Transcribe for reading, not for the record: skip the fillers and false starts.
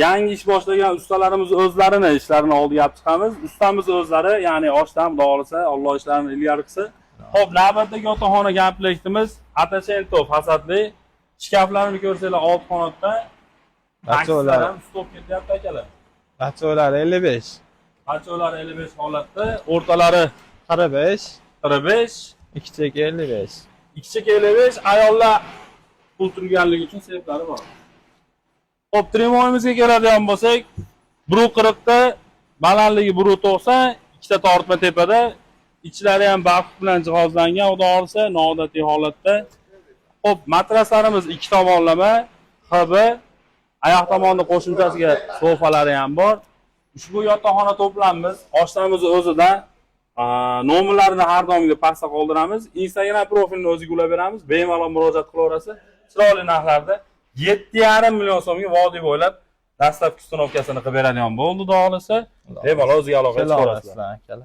yangi ish boshlagan ustalarimiz o'zlarini ishlarini oldiga olib chiqamiz. Ustamiz o'zlari, ya'ni oshdan xudo xolisa, Alloh ishlarini ilgari qilsa. Xo'p, navbatdagi yotoqxona komplektimiz Atacento fasadli. Shkaflarni ko'rsanglar alt qanotda. Aksiyalar ham stop ketyapti akalar. Pacholar 55. Pacholar 55 holatda, o'rtalari 45. 45, İki çek 55. kichik 55, ayollar pul turganligi uchun seyflari bor. Xo'p, trimoyimizga keladigan bo'lsak, 140 ta, balandligi 190, ikkita tortma tepada, ichlari ham bafq bilan jihozlangan, xudo xolisa, noodatiy holatda. Xo'p, matraslarimiz ikki tomonlama, HB, oyoq tomonni qo'shimchasiga sofalari ham bor. Ushbu yotoqxona to'plamimiz oshnamiz o'zidan nomerlarini har doimgi pastda qoldiramiz. Instagram profilini o'ziga ulab beramiz. Bemalol murojaat qilaverasiz. Chiroyli narxlarda 7,5 million so'mga vodiy bo'ylab dastlabki ustanovkasini qilib beradigan bo'ldi, xudo xolisa. Bemalol o'ziga aloqa qilib ko'rasizlar.